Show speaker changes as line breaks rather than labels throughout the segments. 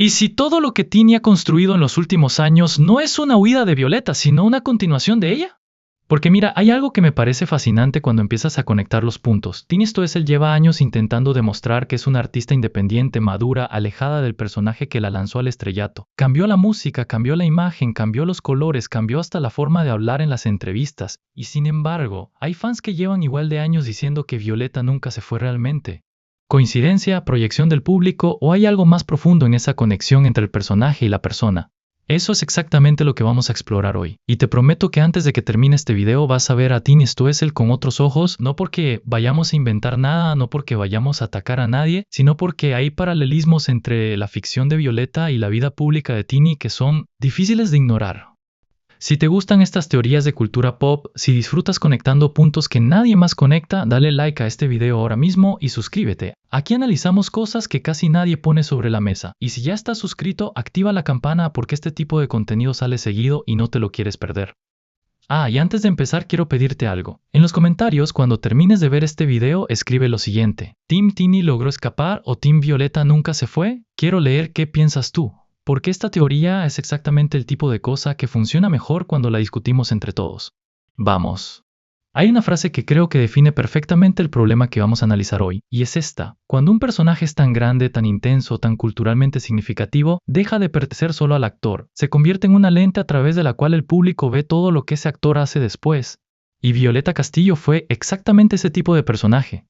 ¿Y si todo lo que Tini ha construido en los últimos años no es una huida de Violeta, sino una continuación de ella? Porque mira, hay algo que me parece fascinante cuando empiezas a conectar los puntos. Tini Stoessel lleva años intentando demostrar que es una artista independiente, madura, alejada del personaje que la lanzó al estrellato. Cambió la música, cambió la imagen, cambió los colores, cambió hasta la forma de hablar en las entrevistas. Y sin embargo, hay fans que llevan igual de años diciendo que Violeta nunca se fue realmente. ¿Coincidencia, proyección del público o hay algo más profundo en esa conexión entre el personaje y la persona? Eso es exactamente lo que vamos a explorar hoy. Y te prometo que antes de que termine este video vas a ver a Tini Stoessel con otros ojos, no porque vayamos a inventar nada, no porque vayamos a atacar a nadie, sino porque hay paralelismos entre la ficción de Violeta y la vida pública de Tini que son difíciles de ignorar. Si te gustan estas teorías de cultura pop, si disfrutas conectando puntos que nadie más conecta, dale like a este video ahora mismo y suscríbete. Aquí analizamos cosas que casi nadie pone sobre la mesa. Y si ya estás suscrito, activa la campana porque este tipo de contenido sale seguido y no te lo quieres perder. Y antes de empezar quiero pedirte algo. En los comentarios, cuando termines de ver este video, escribe lo siguiente. ¿Team Tini logró escapar o Team Violeta nunca se fue? Quiero leer qué piensas tú. Porque esta teoría es exactamente el tipo de cosa que funciona mejor cuando la discutimos entre todos. Vamos. Hay una frase que creo que define perfectamente el problema que vamos a analizar hoy, y es esta. Cuando un personaje es tan grande, tan intenso, tan culturalmente significativo, deja de pertenecer solo al actor, se convierte en una lente a través de la cual el público ve todo lo que ese actor hace después. Y Violeta Castillo fue exactamente ese tipo de personaje.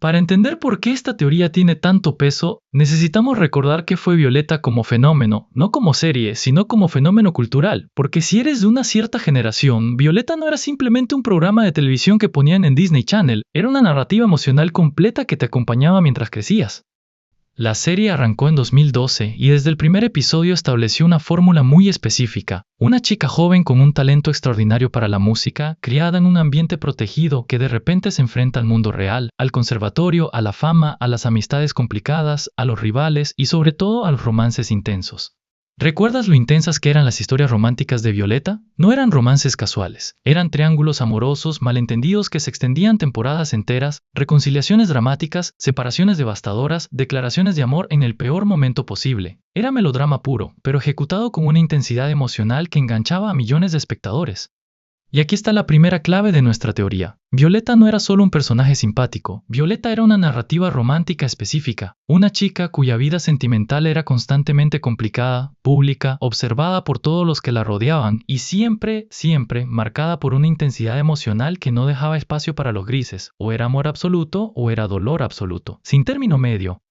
Para entender por qué esta teoría tiene tanto peso, necesitamos recordar qué fue Violeta como fenómeno, no como serie, sino como fenómeno cultural, porque si eres de una cierta generación, Violeta no era simplemente un programa de televisión que ponían en Disney Channel, era una narrativa emocional completa que te acompañaba mientras crecías. La serie arrancó en 2012 y desde el primer episodio estableció una fórmula muy específica. Una chica joven con un talento extraordinario para la música, criada en un ambiente protegido que de repente se enfrenta al mundo real, al conservatorio, a la fama, a las amistades complicadas, a los rivales y sobre todo a los romances intensos. ¿Recuerdas lo intensas que eran las historias románticas de Violeta? No eran romances casuales, eran triángulos amorosos, malentendidos que se extendían temporadas enteras, reconciliaciones dramáticas, separaciones devastadoras, declaraciones de amor en el peor momento posible. Era melodrama puro, pero ejecutado con una intensidad emocional que enganchaba a millones de espectadores. Y aquí está la primera clave de nuestra teoría. Violeta no era solo un personaje simpático, Violeta era una narrativa romántica específica, una chica cuya vida sentimental era constantemente complicada, pública, observada por todos los que la rodeaban y siempre marcada por una intensidad emocional que no dejaba espacio para los grises, o era amor absoluto o era dolor absoluto, sin término medio.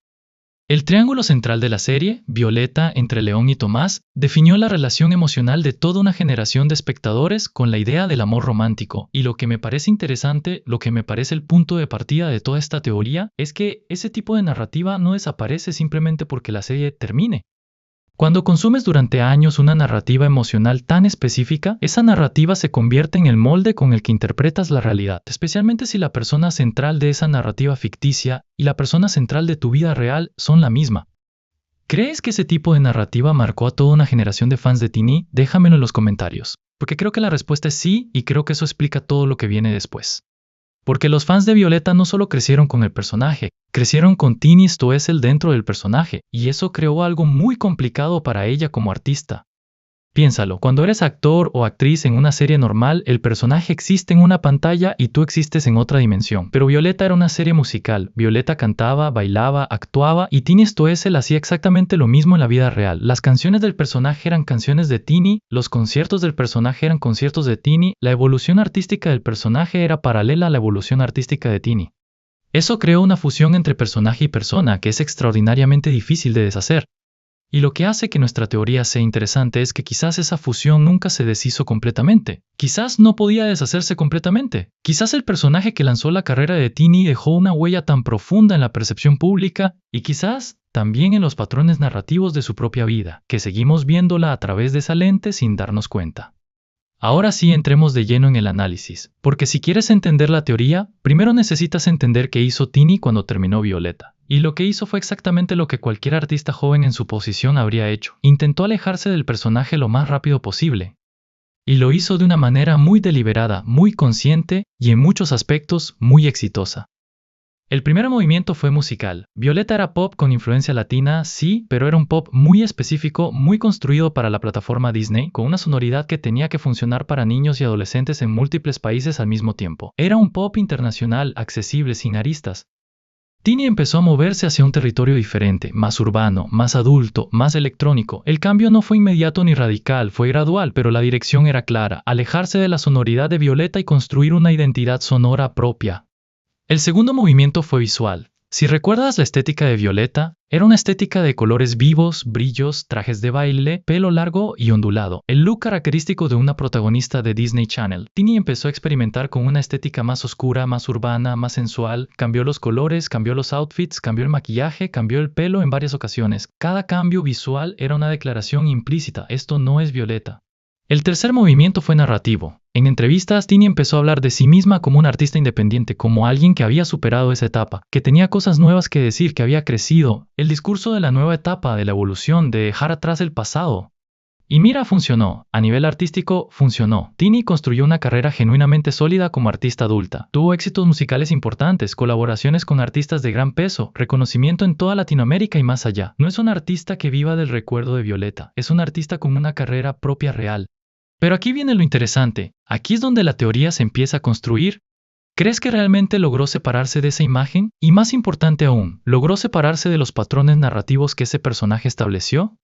El triángulo central de la serie, Violeta entre León y Tomás, definió la relación emocional de toda una generación de espectadores con la idea del amor romántico. Y lo que me parece interesante, lo que me parece el punto de partida de toda esta teoría, es que ese tipo de narrativa no desaparece simplemente porque la serie termine. Cuando consumes durante años una narrativa emocional tan específica, esa narrativa se convierte en el molde con el que interpretas la realidad, especialmente si la persona central de esa narrativa ficticia y la persona central de tu vida real son la misma. ¿Crees que ese tipo de narrativa marcó a toda una generación de fans de Tini? Déjamelo en los comentarios, porque creo que la respuesta es sí y creo que eso explica todo lo que viene después. Porque los fans de Violeta no solo crecieron con el personaje, crecieron con Tini Stoessel dentro del personaje, y eso creó algo muy complicado para ella como artista. Piénsalo, cuando eres actor o actriz en una serie normal, el personaje existe en una pantalla y tú existes en otra dimensión. Pero Violeta era una serie musical, Violeta cantaba, bailaba, actuaba y Tini Stoessel hacía exactamente lo mismo en la vida real. Las canciones del personaje eran canciones de Tini, los conciertos del personaje eran conciertos de Tini, la evolución artística del personaje era paralela a la evolución artística de Tini. Eso creó una fusión entre personaje y persona que es extraordinariamente difícil de deshacer. Y lo que hace que nuestra teoría sea interesante es que quizás esa fusión nunca se deshizo completamente. Quizás no podía deshacerse completamente. Quizás el personaje que lanzó la carrera de Tini dejó una huella tan profunda en la percepción pública y quizás también en los patrones narrativos de su propia vida, que seguimos viéndola a través de esa lente sin darnos cuenta. Ahora sí entremos de lleno en el análisis, porque si quieres entender la teoría, primero necesitas entender qué hizo Tini cuando terminó Violeta. Y lo que hizo fue exactamente lo que cualquier artista joven en su posición habría hecho. Intentó alejarse del personaje lo más rápido posible. Y lo hizo de una manera muy deliberada, muy consciente y en muchos aspectos muy exitosa. El primer movimiento fue musical. Violeta era pop con influencia latina, sí, pero era un pop muy específico, muy construido para la plataforma Disney, con una sonoridad que tenía que funcionar para niños y adolescentes en múltiples países al mismo tiempo. Era un pop internacional, accesible, sin aristas. Tini empezó a moverse hacia un territorio diferente, más urbano, más adulto, más electrónico. El cambio no fue inmediato ni radical, fue gradual, pero la dirección era clara, alejarse de la sonoridad de Violeta y construir una identidad sonora propia. El segundo movimiento fue visual. Si recuerdas la estética de Violeta, era una estética de colores vivos, brillos, trajes de baile, pelo largo y ondulado, el look característico de una protagonista de Disney Channel. Tini empezó a experimentar con una estética más oscura, más urbana, más sensual, cambió los colores, cambió los outfits, cambió el maquillaje, cambió el pelo en varias ocasiones. Cada cambio visual era una declaración implícita, esto no es Violeta. El tercer movimiento fue narrativo. En entrevistas, Tini empezó a hablar de sí misma como una artista independiente, como alguien que había superado esa etapa, que tenía cosas nuevas que decir, que había crecido. El discurso de la nueva etapa, de la evolución, de dejar atrás el pasado. Y mira, funcionó. A nivel artístico, funcionó. Tini construyó una carrera genuinamente sólida como artista adulta. Tuvo éxitos musicales importantes, colaboraciones con artistas de gran peso, reconocimiento en toda Latinoamérica y más allá. No es una artista que viva del recuerdo de Violeta, es una artista con una carrera propia real. Pero aquí viene lo interesante, aquí es donde la teoría se empieza a construir. ¿Crees que realmente logró separarse de esa imagen? Y más importante aún, ¿logró separarse de los patrones narrativos que ese personaje estableció?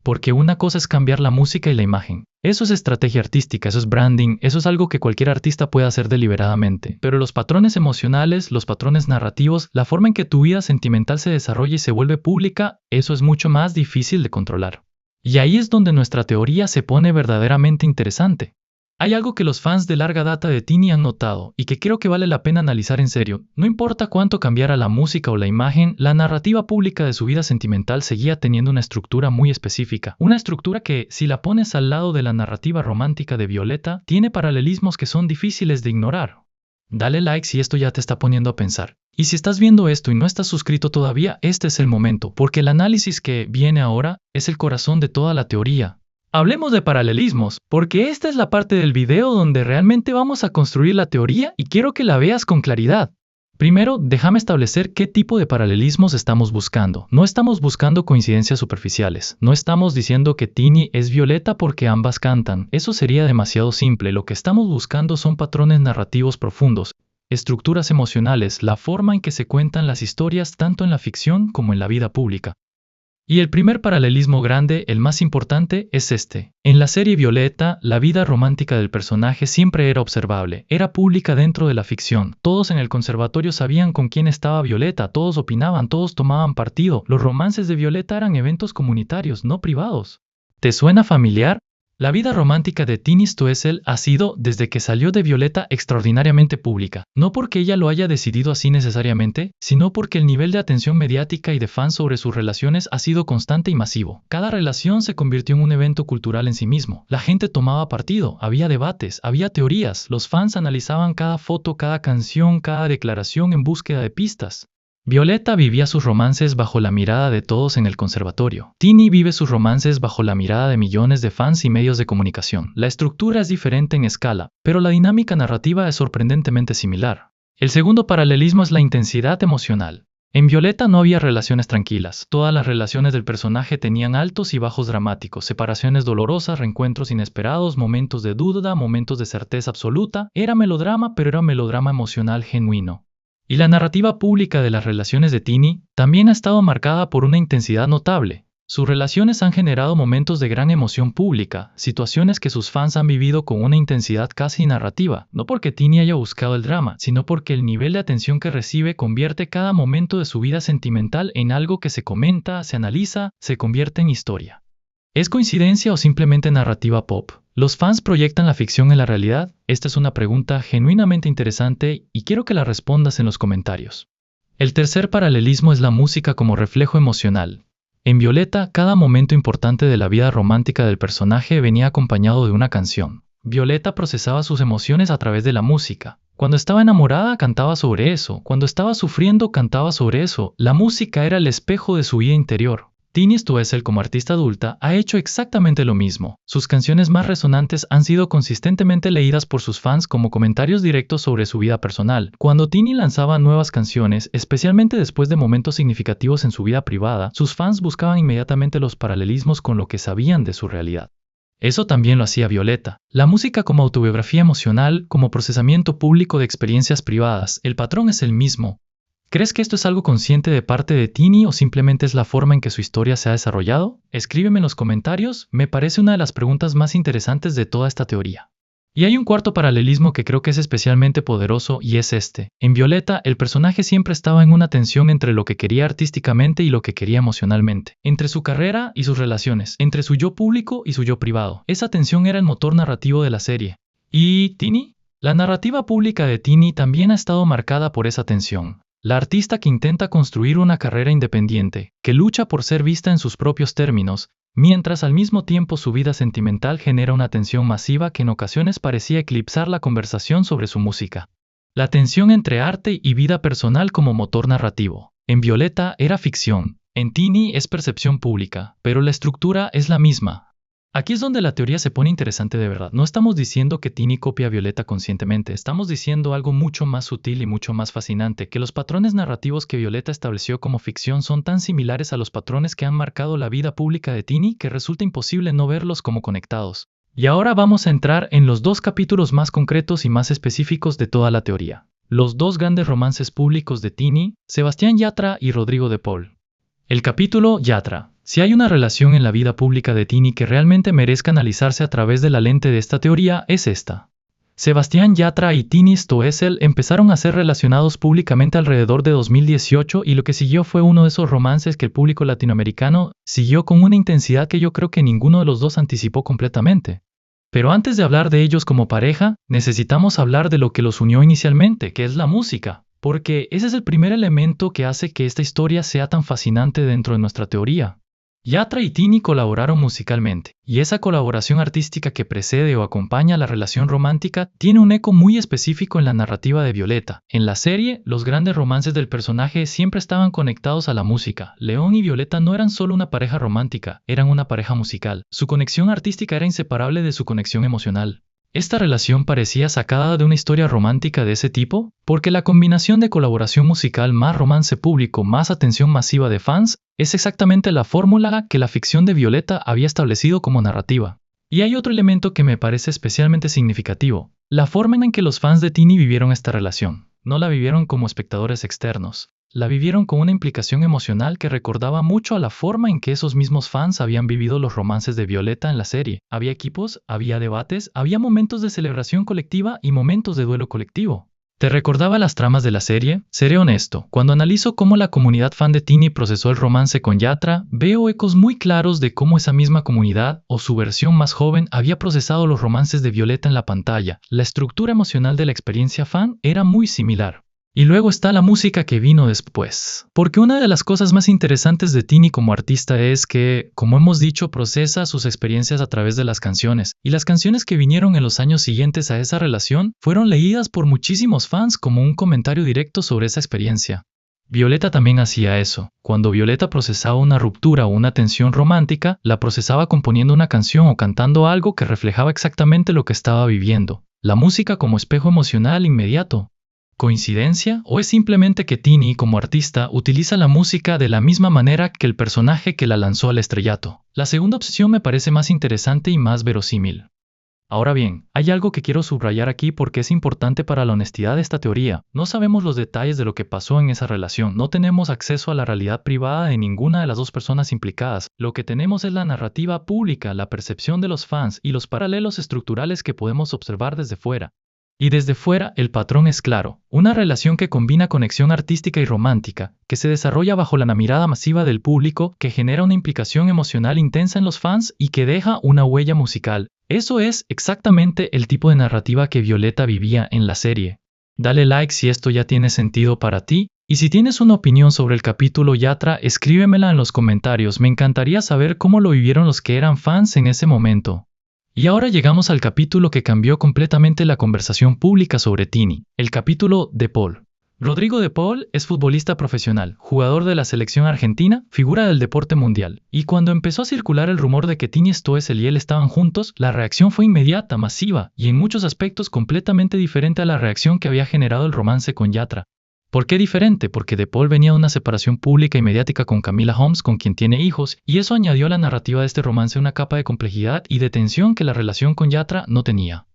Porque una cosa es cambiar la música y la imagen. Eso es estrategia artística, eso es branding, eso es algo que cualquier artista puede hacer deliberadamente. Pero los patrones emocionales, los patrones narrativos, la forma en que tu vida sentimental se desarrolla y se vuelve pública, eso es mucho más difícil de controlar. Y ahí es donde nuestra teoría se pone verdaderamente interesante. Hay algo que los fans de larga data de Tini han notado y que creo que vale la pena analizar en serio. No importa cuánto cambiara la música o la imagen, la narrativa pública de su vida sentimental seguía teniendo una estructura muy específica. Una estructura que, si la pones al lado de la narrativa romántica de Violeta, tiene paralelismos que son difíciles de ignorar. Dale like si esto ya te está poniendo a pensar. Y si estás viendo esto y no estás suscrito todavía, este es el momento, porque el análisis que viene ahora es el corazón de toda la teoría. Hablemos de paralelismos, porque esta es la parte del video donde realmente vamos a construir la teoría y quiero que la veas con claridad. Primero, déjame establecer qué tipo de paralelismos estamos buscando. No estamos buscando coincidencias superficiales. No estamos diciendo que Tini es Violeta porque ambas cantan. Eso sería demasiado simple. Lo que estamos buscando son patrones narrativos profundos, estructuras emocionales, la forma en que se cuentan las historias tanto en la ficción como en la vida pública. Y el primer paralelismo grande, el más importante, es este. En la serie Violeta, la vida romántica del personaje siempre era observable, era pública dentro de la ficción. Todos en el conservatorio sabían con quién estaba Violeta, todos opinaban, todos tomaban partido. Los romances de Violeta eran eventos comunitarios, no privados. ¿Te suena familiar? La vida romántica de Tini Stoessel ha sido, desde que salió de Violeta, extraordinariamente pública. No porque ella lo haya decidido así necesariamente, sino porque el nivel de atención mediática y de fans sobre sus relaciones ha sido constante y masivo. Cada relación se convirtió en un evento cultural en sí mismo. La gente tomaba partido, había debates, había teorías. Los fans analizaban cada foto, cada canción, cada declaración en búsqueda de pistas. Violeta vivía sus romances bajo la mirada de todos en el conservatorio. Tini vive sus romances bajo la mirada de millones de fans y medios de comunicación. La estructura es diferente en escala, pero la dinámica narrativa es sorprendentemente similar. El segundo paralelismo es la intensidad emocional. En Violeta no había relaciones tranquilas. Todas las relaciones del personaje tenían altos y bajos dramáticos, separaciones dolorosas, reencuentros inesperados, momentos de duda, momentos de certeza absoluta. Era melodrama, pero era melodrama emocional genuino. Y la narrativa pública de las relaciones de Tini también ha estado marcada por una intensidad notable. Sus relaciones han generado momentos de gran emoción pública, situaciones que sus fans han vivido con una intensidad casi narrativa, no porque Tini haya buscado el drama, sino porque el nivel de atención que recibe convierte cada momento de su vida sentimental en algo que se comenta, se analiza, se convierte en historia. ¿Es coincidencia o simplemente narrativa pop? ¿Los fans proyectan la ficción en la realidad? Esta es una pregunta genuinamente interesante y quiero que la respondas en los comentarios. El tercer paralelismo es la música como reflejo emocional. En Violeta, cada momento importante de la vida romántica del personaje venía acompañado de una canción. Violeta procesaba sus emociones a través de la música. Cuando estaba enamorada, cantaba sobre eso. Cuando estaba sufriendo, cantaba sobre eso. La música era el espejo de su vida interior. Tini Stoessel como artista adulta ha hecho exactamente lo mismo. Sus canciones más resonantes han sido consistentemente leídas por sus fans como comentarios directos sobre su vida personal. Cuando Tini lanzaba nuevas canciones, especialmente después de momentos significativos en su vida privada, sus fans buscaban inmediatamente los paralelismos con lo que sabían de su realidad. Eso también lo hacía Violeta. La música como autobiografía emocional, como procesamiento público de experiencias privadas, el patrón es el mismo. ¿Crees que esto es algo consciente de parte de Tini o simplemente es la forma en que su historia se ha desarrollado? Escríbeme en los comentarios, me parece una de las preguntas más interesantes de toda esta teoría. Y hay un cuarto paralelismo que creo que es especialmente poderoso y es este. En Violeta, el personaje siempre estaba en una tensión entre lo que quería artísticamente y lo que quería emocionalmente, entre su carrera y sus relaciones, entre su yo público y su yo privado. Esa tensión era el motor narrativo de la serie. ¿Y Tini? La narrativa pública de Tini también ha estado marcada por esa tensión. La artista que intenta construir una carrera independiente, que lucha por ser vista en sus propios términos, mientras al mismo tiempo su vida sentimental genera una tensión masiva que en ocasiones parecía eclipsar la conversación sobre su música. La tensión entre arte y vida personal como motor narrativo. En Violeta era ficción, en Tini es percepción pública, pero la estructura es la misma. Aquí es donde la teoría se pone interesante de verdad. No estamos diciendo que Tini copia a Violeta conscientemente, estamos diciendo algo mucho más sutil y mucho más fascinante, que los patrones narrativos que Violeta estableció como ficción son tan similares a los patrones que han marcado la vida pública de Tini que resulta imposible no verlos como conectados. Y ahora vamos a entrar en los dos capítulos más concretos y más específicos de toda la teoría. Los dos grandes romances públicos de Tini, Sebastián Yatra y Rodrigo de Paul. El capítulo Yatra. Si hay una relación en la vida pública de Tini que realmente merezca analizarse a través de la lente de esta teoría, es esta. Sebastián Yatra y Tini Stoessel empezaron a ser relacionados públicamente alrededor de 2018 y lo que siguió fue uno de esos romances que el público latinoamericano siguió con una intensidad que yo creo que ninguno de los dos anticipó completamente. Pero antes de hablar de ellos como pareja, necesitamos hablar de lo que los unió inicialmente, que es la música. Porque ese es el primer elemento que hace que esta historia sea tan fascinante dentro de nuestra teoría. Yatra y Tini colaboraron musicalmente, y esa colaboración artística que precede o acompaña la relación romántica tiene un eco muy específico en la narrativa de Violeta. En la serie, los grandes romances del personaje siempre estaban conectados a la música. León y Violeta no eran solo una pareja romántica, eran una pareja musical. Su conexión artística era inseparable de su conexión emocional. Esta relación parecía sacada de una historia romántica de ese tipo, porque la combinación de colaboración musical más romance público más atención masiva de fans es exactamente la fórmula que la ficción de Violeta había establecido como narrativa. Y hay otro elemento que me parece especialmente significativo, la forma en que los fans de Tini vivieron esta relación. No la vivieron como espectadores externos. La vivieron con una implicación emocional que recordaba mucho a la forma en que esos mismos fans habían vivido los romances de Violeta en la serie. Había equipos, había debates, había momentos de celebración colectiva y momentos de duelo colectivo. ¿Te recordaba las tramas de la serie? Seré honesto, cuando analizo cómo la comunidad fan de Tini procesó el romance con Yatra, veo ecos muy claros de cómo esa misma comunidad, o su versión más joven, había procesado los romances de Violeta en la pantalla. La estructura emocional de la experiencia fan era muy similar. Y luego está la música que vino después. Porque una de las cosas más interesantes de Tini como artista es que, como hemos dicho, procesa sus experiencias a través de las canciones. Y las canciones que vinieron en los años siguientes a esa relación fueron leídas por muchísimos fans como un comentario directo sobre esa experiencia. Violeta también hacía eso. Cuando Violeta procesaba una ruptura o una tensión romántica, la procesaba componiendo una canción o cantando algo que reflejaba exactamente lo que estaba viviendo. La música como espejo emocional inmediato. ¿Coincidencia? ¿O es simplemente que Tini, como artista, utiliza la música de la misma manera que el personaje que la lanzó al estrellato? La segunda opción me parece más interesante y más verosímil. Ahora bien, hay algo que quiero subrayar aquí porque es importante para la honestidad de esta teoría. No sabemos los detalles de lo que pasó en esa relación, no tenemos acceso a la realidad privada de ninguna de las dos personas implicadas. Lo que tenemos es la narrativa pública, la percepción de los fans y los paralelos estructurales que podemos observar desde fuera. Y desde fuera, el patrón es claro, una relación que combina conexión artística y romántica, que se desarrolla bajo la mirada masiva del público, que genera una implicación emocional intensa en los fans y que deja una huella musical. Eso es exactamente el tipo de narrativa que Violeta vivía en la serie. Dale like si esto ya tiene sentido para ti, y si tienes una opinión sobre el capítulo Yatra, escríbemela en los comentarios, me encantaría saber cómo lo vivieron los que eran fans en ese momento. Y ahora llegamos al capítulo que cambió completamente la conversación pública sobre Tini, el capítulo de Paul. Rodrigo de Paul es futbolista profesional, jugador de la selección argentina, figura del deporte mundial. Y cuando empezó a circular el rumor de que Tini Stoessel y él estaban juntos, la reacción fue inmediata, masiva, y en muchos aspectos completamente diferente a la reacción que había generado el romance con Yatra. ¿Por qué diferente? Porque De Paul venía de una separación pública y mediática con Camila Holmes, con quien tiene hijos, y eso añadió a la narrativa de este romance una capa de complejidad y de tensión que la relación con Yatra no tenía.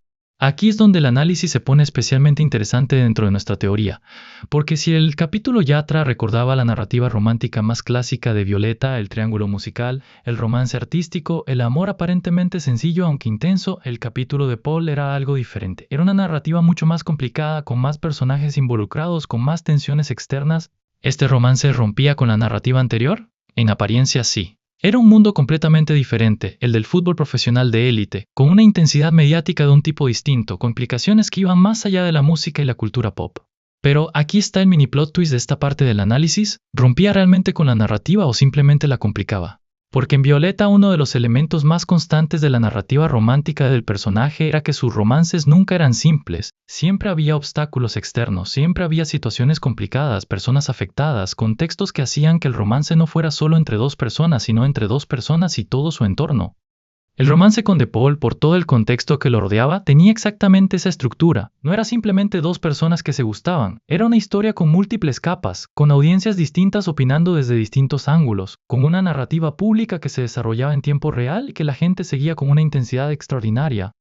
Aquí es donde el análisis se pone especialmente interesante dentro de nuestra teoría, porque si el capítulo Yatra recordaba la narrativa romántica más clásica de Violeta, el triángulo musical, el romance artístico, el amor aparentemente sencillo aunque intenso, el capítulo de Paul era algo diferente. Era una narrativa mucho más complicada, con más personajes involucrados, con más tensiones externas. ¿Este romance rompía con la narrativa anterior? En apariencia sí. Era un mundo completamente diferente, el del fútbol profesional de élite, con una intensidad mediática de un tipo distinto, con implicaciones que iban más allá de la música y la cultura pop. Pero aquí está el mini plot twist de esta parte del análisis: ¿rompía realmente con la narrativa o simplemente la complicaba? Porque en Violeta uno de los elementos más constantes de la narrativa romántica del personaje era que sus romances nunca eran simples, siempre había obstáculos externos, siempre había situaciones complicadas, personas afectadas, contextos que hacían que el romance no fuera solo entre dos personas, sino entre dos personas y todo su entorno. El romance con De Paul, por todo el contexto que lo rodeaba, tenía exactamente esa estructura. No era simplemente dos personas que se gustaban, era una historia con múltiples capas, con audiencias distintas opinando desde distintos ángulos, con una narrativa pública que se desarrollaba en tiempo real y que la gente seguía con una intensidad extraordinaria.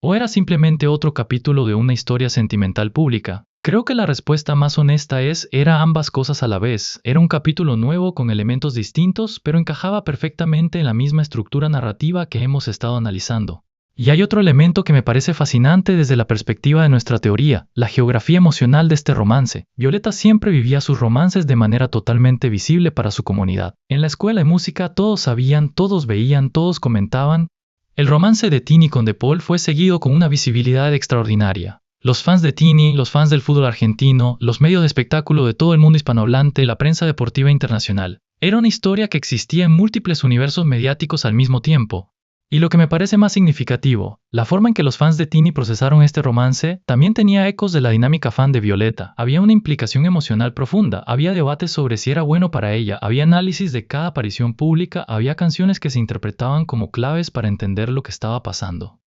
¿O era simplemente otro capítulo de una historia sentimental pública? Creo que la respuesta más honesta era ambas cosas a la vez. Era un capítulo nuevo con elementos distintos, pero encajaba perfectamente en la misma estructura narrativa que hemos estado analizando. Y hay otro elemento que me parece fascinante desde la perspectiva de nuestra teoría, la geografía emocional de este romance. Violeta siempre vivía sus romances de manera totalmente visible para su comunidad. En la escuela de música todos sabían, todos veían, todos comentaban. El romance de Tini con De Paul fue seguido con una visibilidad extraordinaria. Los fans de Tini, los fans del fútbol argentino, los medios de espectáculo de todo el mundo hispanohablante, la prensa deportiva internacional. Era una historia que existía en múltiples universos mediáticos al mismo tiempo. Y lo que me parece más significativo, la forma en que los fans de Tini procesaron este romance también tenía ecos de la dinámica fan de Violeta. Había una implicación emocional profunda, había debates sobre si era bueno para ella, había análisis de cada aparición pública, había canciones que se interpretaban como claves para entender lo que estaba pasando.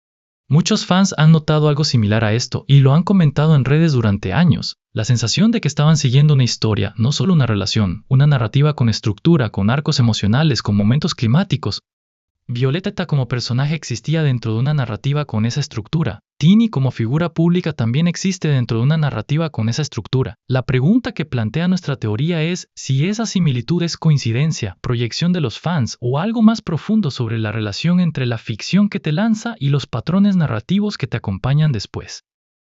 Muchos fans han notado algo similar a esto y lo han comentado en redes durante años. La sensación de que estaban siguiendo una historia, no solo una relación, una narrativa con estructura, con arcos emocionales, con momentos climáticos. Violeta como personaje existía dentro de una narrativa con esa estructura. Tini como figura pública también existe dentro de una narrativa con esa estructura. La pregunta que plantea nuestra teoría es si esa similitud es coincidencia, proyección de los fans o algo más profundo sobre la relación entre la ficción que te lanza y los patrones narrativos que te acompañan después.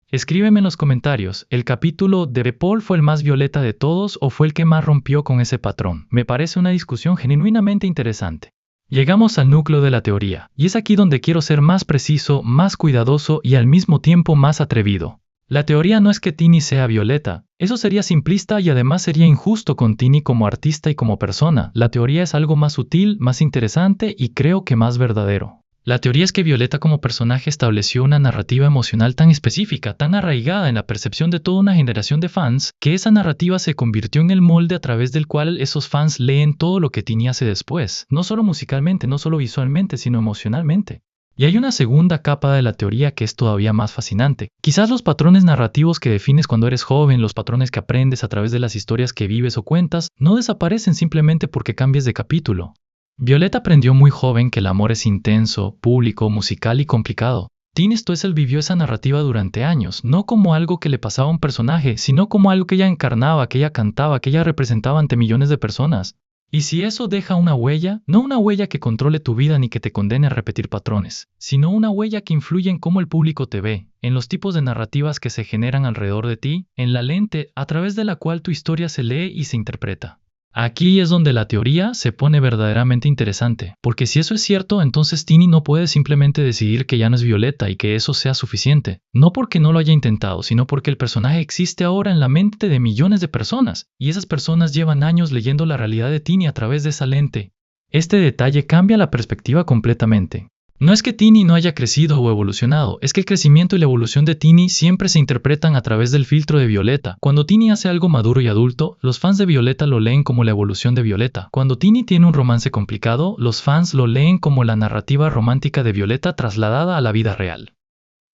Escríbeme en los comentarios, ¿el capítulo de De Paul fue el más Violeta de todos o fue el que más rompió con ese patrón? Me parece una discusión genuinamente interesante. Llegamos al núcleo de la teoría, y es aquí donde quiero ser más preciso, más cuidadoso y al mismo tiempo más atrevido. La teoría no es que Tini sea Violeta, eso sería simplista y además sería injusto con Tini como artista y como persona. La teoría es algo más sutil, más interesante y creo que más verdadero. La teoría es que Violeta como personaje estableció una narrativa emocional tan específica, tan arraigada en la percepción de toda una generación de fans, que esa narrativa se convirtió en el molde a través del cual esos fans leen todo lo que Tini hace después, no solo musicalmente, no solo visualmente, sino emocionalmente. Y hay una segunda capa de la teoría que es todavía más fascinante. Quizás los patrones narrativos que defines cuando eres joven, los patrones que aprendes a través de las historias que vives o cuentas, no desaparecen simplemente porque cambies de capítulo. Violeta aprendió muy joven que el amor es intenso, público, musical y complicado. Tini Stoessel vivió esa narrativa durante años, no como algo que le pasaba a un personaje, sino como algo que ella encarnaba, que ella cantaba, que ella representaba ante millones de personas. Y si eso deja una huella, no una huella que controle tu vida ni que te condene a repetir patrones, sino una huella que influye en cómo el público te ve, en los tipos de narrativas que se generan alrededor de ti, en la lente a través de la cual tu historia se lee y se interpreta. Aquí es donde la teoría se pone verdaderamente interesante, porque si eso es cierto, entonces Tini no puede simplemente decidir que ya no es Violeta y que eso sea suficiente. No porque no lo haya intentado, sino porque el personaje existe ahora en la mente de millones de personas, y esas personas llevan años leyendo la realidad de Tini a través de esa lente. Este detalle cambia la perspectiva completamente. No es que Tini no haya crecido o evolucionado, es que el crecimiento y la evolución de Tini siempre se interpretan a través del filtro de Violeta. Cuando Tini hace algo maduro y adulto, los fans de Violeta lo leen como la evolución de Violeta. Cuando Tini tiene un romance complicado, los fans lo leen como la narrativa romántica de Violeta trasladada a la vida real.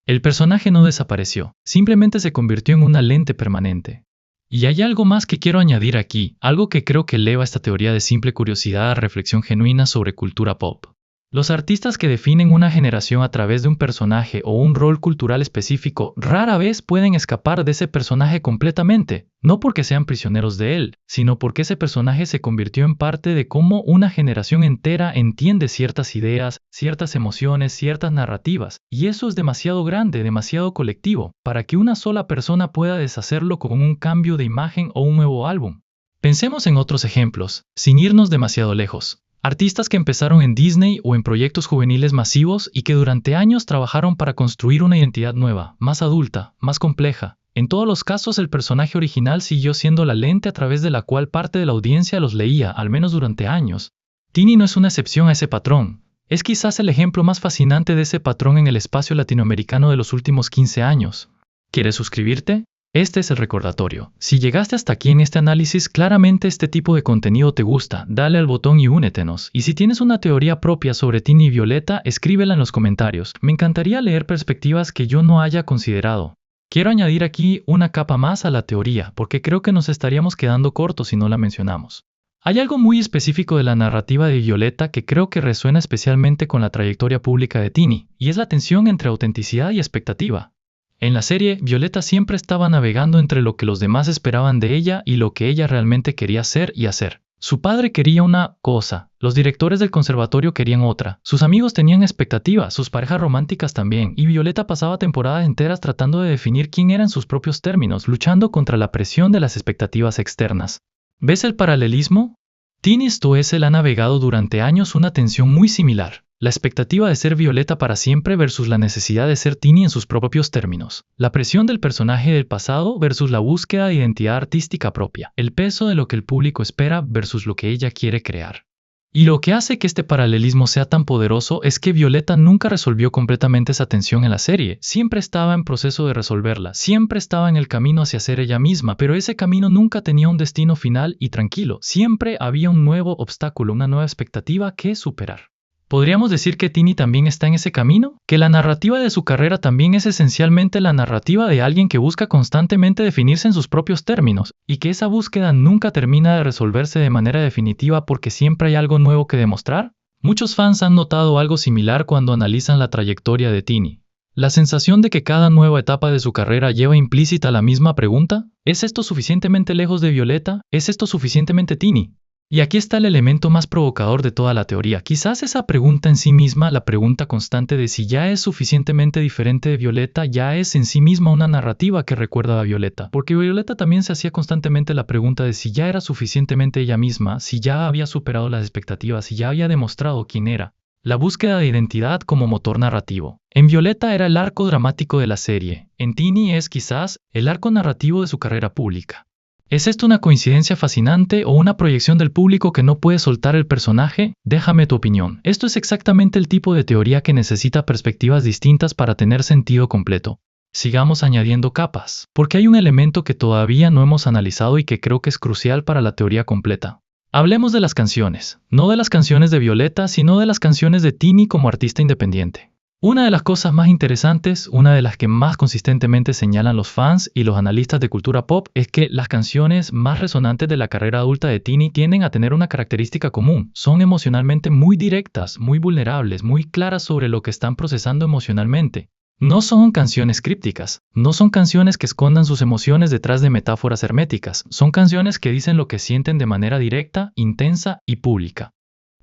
El personaje no desapareció, simplemente se convirtió en una lente permanente. Y hay algo más que quiero añadir aquí, algo que creo que eleva esta teoría de simple curiosidad a reflexión genuina sobre cultura pop. Los artistas que definen una generación a través de un personaje o un rol cultural específico rara vez pueden escapar de ese personaje completamente, no porque sean prisioneros de él, sino porque ese personaje se convirtió en parte de cómo una generación entera entiende ciertas ideas, ciertas emociones, ciertas narrativas, y eso es demasiado grande, demasiado colectivo, para que una sola persona pueda deshacerlo con un cambio de imagen o un nuevo álbum. Pensemos en otros ejemplos, sin irnos demasiado lejos. Artistas que empezaron en Disney o en proyectos juveniles masivos y que durante años trabajaron para construir una identidad nueva, más adulta, más compleja. En todos los casos el personaje original siguió siendo la lente a través de la cual parte de la audiencia los leía, al menos durante años. Tini no es una excepción a ese patrón. Es quizás el ejemplo más fascinante de ese patrón en el espacio latinoamericano de los últimos 15 años. ¿Quieres suscribirte? Este es el recordatorio. Si llegaste hasta aquí en este análisis, claramente este tipo de contenido te gusta, dale al botón y únetenos. Y si tienes una teoría propia sobre Tini y Violeta, escríbela en los comentarios. Me encantaría leer perspectivas que yo no haya considerado. Quiero añadir aquí una capa más a la teoría, porque creo que nos estaríamos quedando cortos si no la mencionamos. Hay algo muy específico de la narrativa de Violeta que creo que resuena especialmente con la trayectoria pública de Tini, y es la tensión entre autenticidad y expectativa. En la serie, Violeta siempre estaba navegando entre lo que los demás esperaban de ella y lo que ella realmente quería ser y hacer. Su padre quería una cosa, los directores del conservatorio querían otra, sus amigos tenían expectativas, sus parejas románticas también, y Violeta pasaba temporadas enteras tratando de definir quién era en sus propios términos, luchando contra la presión de las expectativas externas. ¿Ves el paralelismo? Tini Stoessel ha navegado durante años una tensión muy similar. La expectativa de ser Violeta para siempre versus la necesidad de ser Tini en sus propios términos. La presión del personaje del pasado versus la búsqueda de identidad artística propia. El peso de lo que el público espera versus lo que ella quiere crear. Y lo que hace que este paralelismo sea tan poderoso es que Violeta nunca resolvió completamente esa tensión en la serie. Siempre estaba en proceso de resolverla, siempre estaba en el camino hacia ser ella misma, pero ese camino nunca tenía un destino final y tranquilo. Siempre había un nuevo obstáculo, una nueva expectativa que superar. ¿Podríamos decir que Tini también está en ese camino? ¿Que la narrativa de su carrera también es esencialmente la narrativa de alguien que busca constantemente definirse en sus propios términos, y que esa búsqueda nunca termina de resolverse de manera definitiva porque siempre hay algo nuevo que demostrar? Muchos fans han notado algo similar cuando analizan la trayectoria de Tini. La sensación de que cada nueva etapa de su carrera lleva implícita la misma pregunta: ¿es esto suficientemente lejos de Violeta? ¿Es esto suficientemente Tini? Y aquí está el elemento más provocador de toda la teoría. Quizás esa pregunta en sí misma, la pregunta constante de si ya es suficientemente diferente de Violeta, ya es en sí misma una narrativa que recuerda a Violeta. Porque Violeta también se hacía constantemente la pregunta de si ya era suficientemente ella misma, si ya había superado las expectativas, si ya había demostrado quién era. La búsqueda de identidad como motor narrativo. En Violeta era el arco dramático de la serie. En Tini es quizás el arco narrativo de su carrera pública. ¿Es esto una coincidencia fascinante o una proyección del público que no puede soltar el personaje? Déjame tu opinión. Esto es exactamente el tipo de teoría que necesita perspectivas distintas para tener sentido completo. Sigamos añadiendo capas, porque hay un elemento que todavía no hemos analizado y que creo que es crucial para la teoría completa. Hablemos de las canciones, no de las canciones de Violeta, sino de las canciones de Tini como artista independiente. Una de las cosas más interesantes, una de las que más consistentemente señalan los fans y los analistas de cultura pop, es que las canciones más resonantes de la carrera adulta de Tini tienden a tener una característica común. Son emocionalmente muy directas, muy vulnerables, muy claras sobre lo que están procesando emocionalmente. No son canciones crípticas, no son canciones que escondan sus emociones detrás de metáforas herméticas, son canciones que dicen lo que sienten de manera directa, intensa y pública.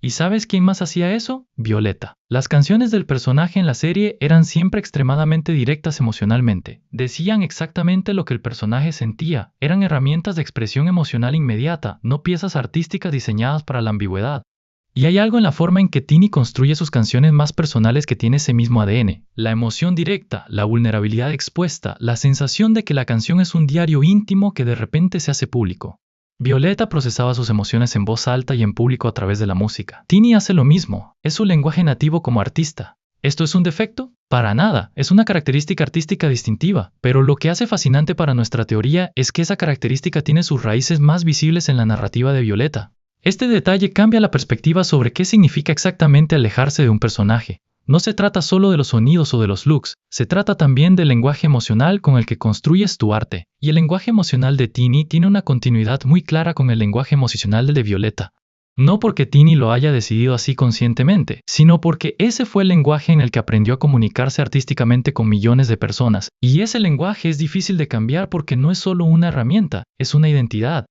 ¿Y sabes quién más hacía eso? Violeta. Las canciones del personaje en la serie eran siempre extremadamente directas emocionalmente. Decían exactamente lo que el personaje sentía. Eran herramientas de expresión emocional inmediata, no piezas artísticas diseñadas para la ambigüedad. Y hay algo en la forma en que Tini construye sus canciones más personales que tiene ese mismo ADN. La emoción directa, la vulnerabilidad expuesta, la sensación de que la canción es un diario íntimo que de repente se hace público. Violeta procesaba sus emociones en voz alta y en público a través de la música. Tini hace lo mismo, es su lenguaje nativo como artista. ¿Esto es un defecto? Para nada, es una característica artística distintiva, pero lo que hace fascinante para nuestra teoría es que esa característica tiene sus raíces más visibles en la narrativa de Violeta. Este detalle cambia la perspectiva sobre qué significa exactamente alejarse de un personaje. No se trata solo de los sonidos o de los looks, se trata también del lenguaje emocional con el que construyes tu arte. Y el lenguaje emocional de Tini tiene una continuidad muy clara con el lenguaje emocional de Violeta. No porque Tini lo haya decidido así conscientemente, sino porque ese fue el lenguaje en el que aprendió a comunicarse artísticamente con millones de personas. Y ese lenguaje es difícil de cambiar porque no es solo una herramienta, es una identidad.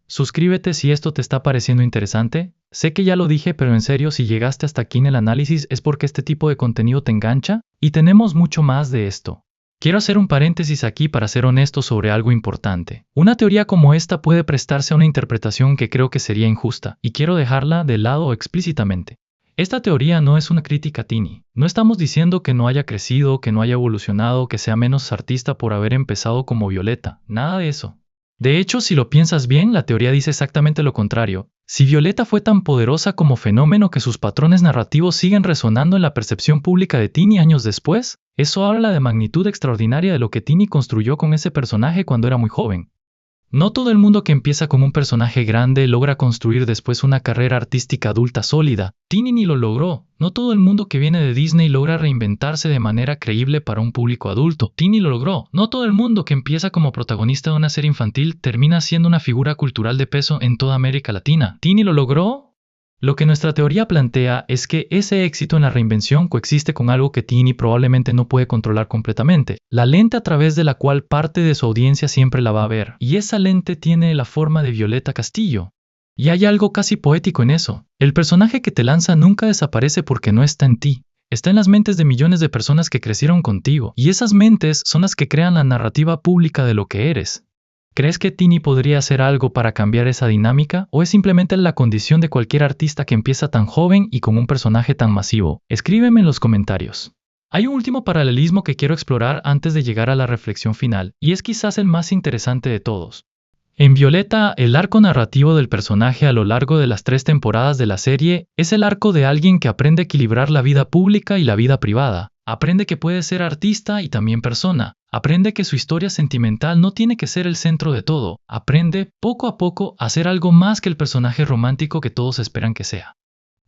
Suscríbete si esto te está pareciendo interesante. Sé que ya lo dije, pero en serio, si llegaste hasta aquí en el análisis es porque este tipo de contenido te engancha, y tenemos mucho más de esto. Quiero hacer un paréntesis aquí para ser honesto sobre algo importante. Una teoría como esta puede prestarse a una interpretación que creo que sería injusta, y quiero dejarla de lado explícitamente. Esta teoría no es una crítica a Tini. No estamos diciendo que no haya crecido, que no haya evolucionado, que sea menos artista por haber empezado como Violeta. Nada de eso. De hecho, si lo piensas bien, la teoría dice exactamente lo contrario. Si Violeta fue tan poderosa como fenómeno que sus patrones narrativos siguen resonando en la percepción pública de Tini años después, eso habla de la magnitud extraordinaria de lo que Tini construyó con ese personaje cuando era muy joven. No todo el mundo que empieza como un personaje grande logra construir después una carrera artística adulta sólida. Tini ni lo logró. No todo el mundo que viene de Disney logra reinventarse de manera creíble para un público adulto. Tini lo logró. No todo el mundo que empieza como protagonista de una serie infantil termina siendo una figura cultural de peso en toda América Latina. Tini lo logró. Lo que nuestra teoría plantea es que ese éxito en la reinvención coexiste con algo que Tini probablemente no puede controlar completamente, la lente a través de la cual parte de su audiencia siempre la va a ver, y esa lente tiene la forma de Violeta Castillo. Y hay algo casi poético en eso. El personaje que te lanza nunca desaparece porque no está en ti. Está en las mentes de millones de personas que crecieron contigo, y esas mentes son las que crean la narrativa pública de lo que eres. ¿Crees que Tini podría hacer algo para cambiar esa dinámica o es simplemente la condición de cualquier artista que empieza tan joven y con un personaje tan masivo? Escríbeme en los comentarios. Hay un último paralelismo que quiero explorar antes de llegar a la reflexión final, y es quizás el más interesante de todos. En Violeta, el arco narrativo del personaje a lo largo de las 3 temporadas de la serie es el arco de alguien que aprende a equilibrar la vida pública y la vida privada. Aprende que puede ser artista y también persona. Aprende que su historia sentimental no tiene que ser el centro de todo. Aprende, poco a poco, a ser algo más que el personaje romántico que todos esperan que sea.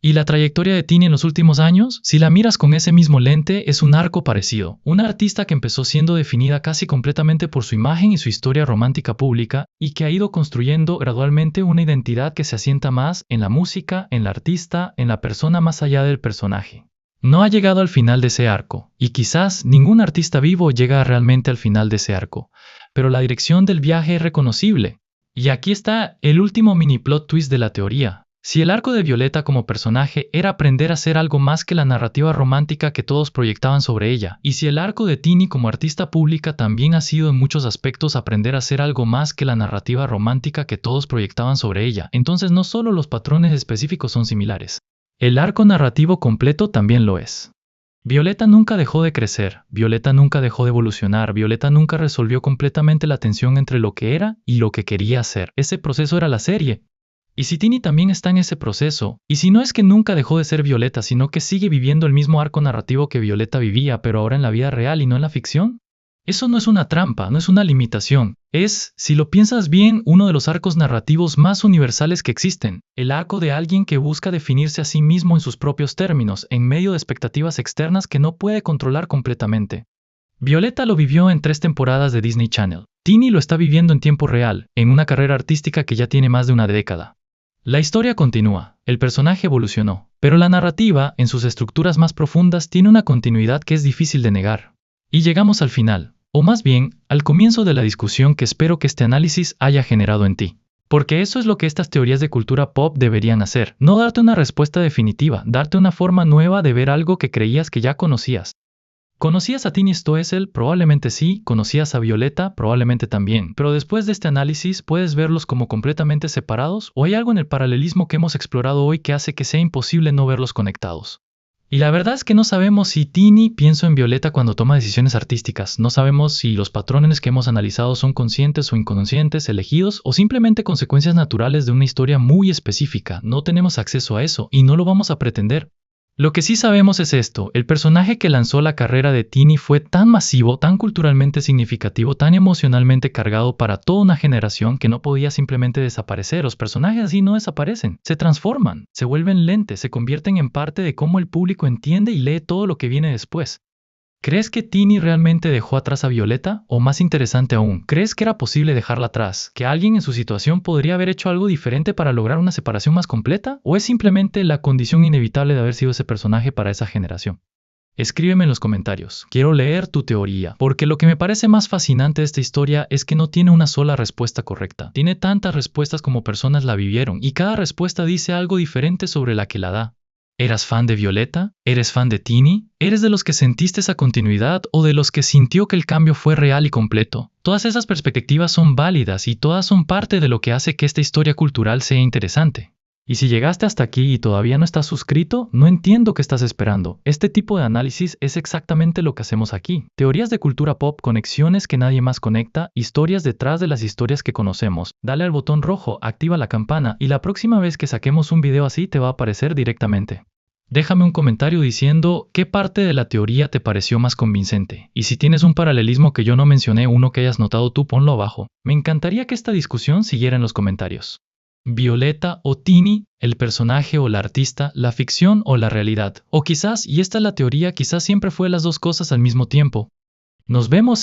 Y la trayectoria de Tini en los últimos años, si la miras con ese mismo lente, es un arco parecido. Una artista que empezó siendo definida casi completamente por su imagen y su historia romántica pública, y que ha ido construyendo gradualmente una identidad que se asienta más en la música, en la artista, en la persona más allá del personaje. No ha llegado al final de ese arco, y quizás ningún artista vivo llega realmente al final de ese arco, pero la dirección del viaje es reconocible. Y aquí está el último mini plot twist de la teoría. Si el arco de Violeta como personaje era aprender a ser algo más que la narrativa romántica que todos proyectaban sobre ella, y si el arco de Tini como artista pública también ha sido en muchos aspectos aprender a ser algo más que la narrativa romántica que todos proyectaban sobre ella, entonces no solo los patrones específicos son similares. El arco narrativo completo también lo es. Violeta nunca dejó de crecer, Violeta nunca dejó de evolucionar, Violeta nunca resolvió completamente la tensión entre lo que era y lo que quería hacer. Ese proceso era la serie. Y si Tini también está en ese proceso, y si no es que nunca dejó de ser Violeta, sino que sigue viviendo el mismo arco narrativo que Violeta vivía, pero ahora en la vida real y no en la ficción, eso no es una trampa, no es una limitación. Es, si lo piensas bien, uno de los arcos narrativos más universales que existen. El arco de alguien que busca definirse a sí mismo en sus propios términos, en medio de expectativas externas que no puede controlar completamente. Violeta lo vivió en 3 temporadas de Disney Channel. Tini lo está viviendo en tiempo real, en una carrera artística que ya tiene más de una década. La historia continúa, el personaje evolucionó, pero la narrativa, en sus estructuras más profundas, tiene una continuidad que es difícil de negar. Y llegamos al final, o más bien, al comienzo de la discusión que espero que este análisis haya generado en ti. Porque eso es lo que estas teorías de cultura pop deberían hacer, no darte una respuesta definitiva, darte una forma nueva de ver algo que creías que ya conocías. ¿Conocías a Tini Stoessel? Probablemente sí. ¿Conocías a Violeta? Probablemente también. Pero después de este análisis, ¿puedes verlos como completamente separados? ¿O hay algo en el paralelismo que hemos explorado hoy que hace que sea imposible no verlos conectados? Y la verdad es que no sabemos si Tini piensa en Violeta cuando toma decisiones artísticas. No sabemos si los patrones que hemos analizado son conscientes o inconscientes, elegidos o simplemente consecuencias naturales de una historia muy específica. No tenemos acceso a eso y no lo vamos a pretender. Lo que sí sabemos es esto, el personaje que lanzó la carrera de Tini fue tan masivo, tan culturalmente significativo, tan emocionalmente cargado para toda una generación que no podía simplemente desaparecer. Los personajes así no desaparecen, se transforman, se vuelven lentes, se convierten en parte de cómo el público entiende y lee todo lo que viene después. ¿Crees que Tini realmente dejó atrás a Violeta? O más interesante aún, ¿crees que era posible dejarla atrás? ¿Que alguien en su situación podría haber hecho algo diferente para lograr una separación más completa? ¿O es simplemente la condición inevitable de haber sido ese personaje para esa generación? Escríbeme en los comentarios, quiero leer tu teoría, porque lo que me parece más fascinante de esta historia es que no tiene una sola respuesta correcta. Tiene tantas respuestas como personas la vivieron, y cada respuesta dice algo diferente sobre la que la da. ¿Eras fan de Violeta? ¿Eres fan de Tini? ¿Eres de los que sentiste esa continuidad o de los que sintió que el cambio fue real y completo? Todas esas perspectivas son válidas y todas son parte de lo que hace que esta historia cultural sea interesante. Y si llegaste hasta aquí y todavía no estás suscrito, no entiendo qué estás esperando. Este tipo de análisis es exactamente lo que hacemos aquí. Teorías de cultura pop, conexiones que nadie más conecta, historias detrás de las historias que conocemos. Dale al botón rojo, activa la campana y la próxima vez que saquemos un video así te va a aparecer directamente. Déjame un comentario diciendo qué parte de la teoría te pareció más convincente. Y si tienes un paralelismo que yo no mencioné, uno que hayas notado tú, ponlo abajo. Me encantaría que esta discusión siguiera en los comentarios. Violeta o Tini, el personaje o la artista, la ficción o la realidad. O quizás, y esta es la teoría, quizás siempre fue las dos cosas al mismo tiempo. Nos vemos